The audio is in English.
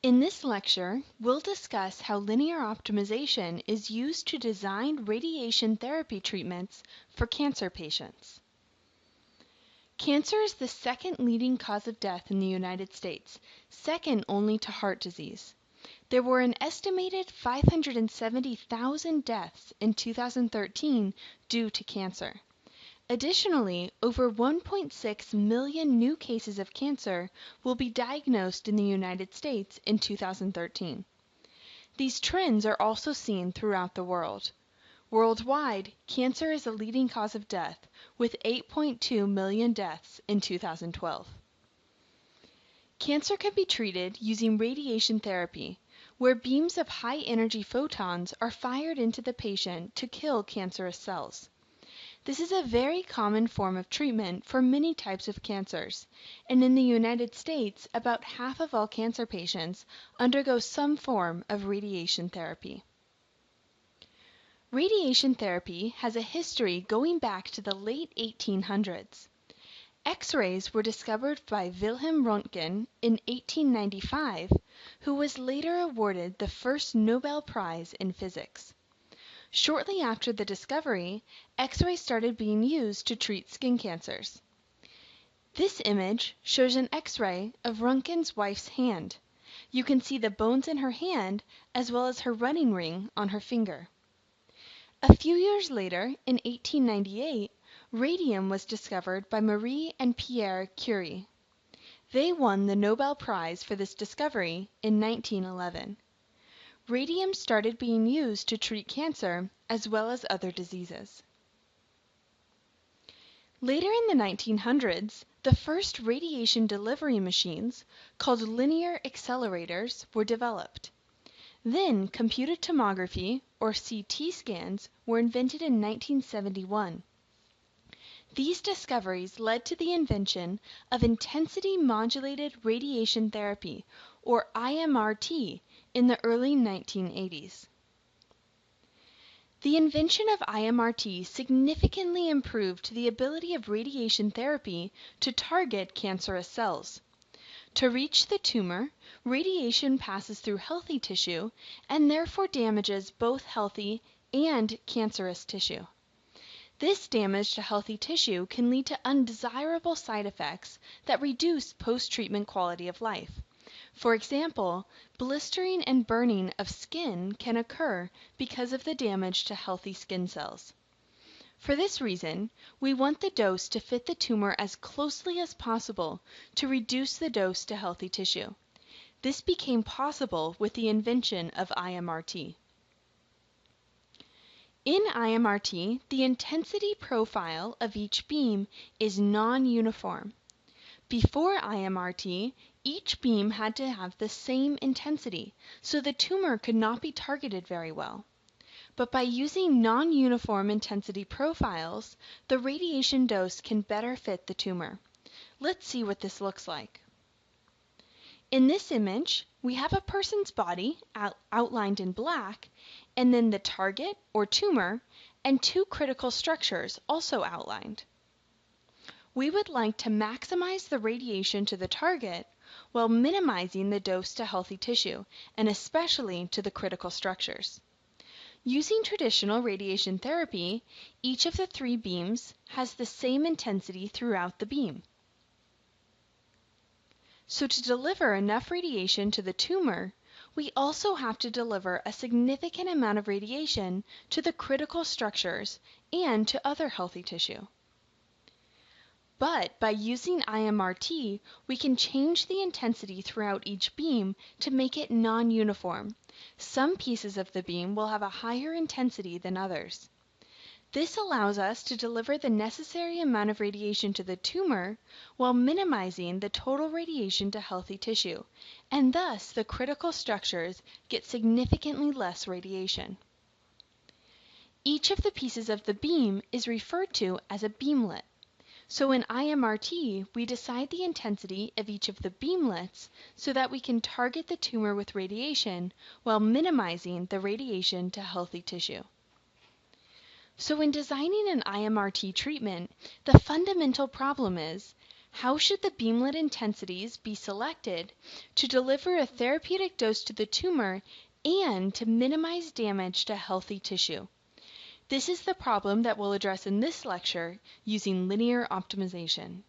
In this lecture, we'll discuss how linear optimization is used to design radiation therapy treatments for cancer patients. Cancer is the second leading cause of death in the United States, second only to heart disease. There were an estimated 570,000 deaths in 2013 due to cancer. Additionally, over 1.6 million new cases of cancer will be diagnosed in the United States in 2013. These trends are also seen throughout the world. Worldwide, cancer is a leading cause of death, with 8.2 million deaths in 2012. Cancer can be treated using radiation therapy, where beams of high-energy photons are fired into the patient to kill cancerous cells. This is a very common form of treatment for many types of cancers, and in the United States, about half of all cancer patients undergo some form of radiation therapy. Radiation therapy has a history going back to the late 1800s. X-rays were discovered by Wilhelm Röntgen in 1895, who was later awarded the first Nobel Prize in physics. Shortly after the discovery, X-rays started being used to treat skin cancers. This image shows an X-ray of Röntgen's wife's hand. You can see the bones in her hand as well as her running ring on her finger. A few years later, in 1898, radium was discovered by Marie and Pierre Curie. They won the Nobel Prize for this discovery in 1911. Radium started being used to treat cancer as well as other diseases. Later in the 1900s, the first radiation delivery machines, called linear accelerators, were developed. Then computed tomography, or CT scans, were invented in 1971. These discoveries led to the invention of intensity modulated radiation therapy, or IMRT, in the early 1980s. The invention of IMRT significantly improved the ability of radiation therapy to target cancerous cells. To reach the tumor, radiation passes through healthy tissue and therefore damages both healthy and cancerous tissue. This damage to healthy tissue can lead to undesirable side effects that reduce post-treatment quality of life. For example, blistering and burning of skin can occur because of the damage to healthy skin cells. For this reason, we want the dose to fit the tumor as closely as possible to reduce the dose to healthy tissue. This became possible with the invention of IMRT. In IMRT, the intensity profile of each beam is non-uniform. Before IMRT, each beam had to have the same intensity, so the tumor could not be targeted very well. But by using non-uniform intensity profiles, the radiation dose can better fit the tumor. Let's see what this looks like. In this image, we have a person's body outlined in black, and then the target, or tumor, and two critical structures also outlined. We would like to maximize the radiation to the target while minimizing the dose to healthy tissue, and especially to the critical structures. Using traditional radiation therapy, each of the three beams has the same intensity throughout the beam. So to deliver enough radiation to the tumor, we also have to deliver a significant amount of radiation to the critical structures and to other healthy tissue. But by using IMRT, we can change the intensity throughout each beam to make it non-uniform. Some pieces of the beam will have a higher intensity than others. This allows us to deliver the necessary amount of radiation to the tumor while minimizing the total radiation to healthy tissue, and thus the critical structures get significantly less radiation. Each of the pieces of the beam is referred to as a beamlet. So in IMRT, we decide the intensity of each of the beamlets so that we can target the tumor with radiation while minimizing the radiation to healthy tissue. So in designing an IMRT treatment, the fundamental problem is, How should the beamlet intensities be selected to deliver a therapeutic dose to the tumor and to minimize damage to healthy tissue? This is the problem that we'll address in this lecture using linear optimization.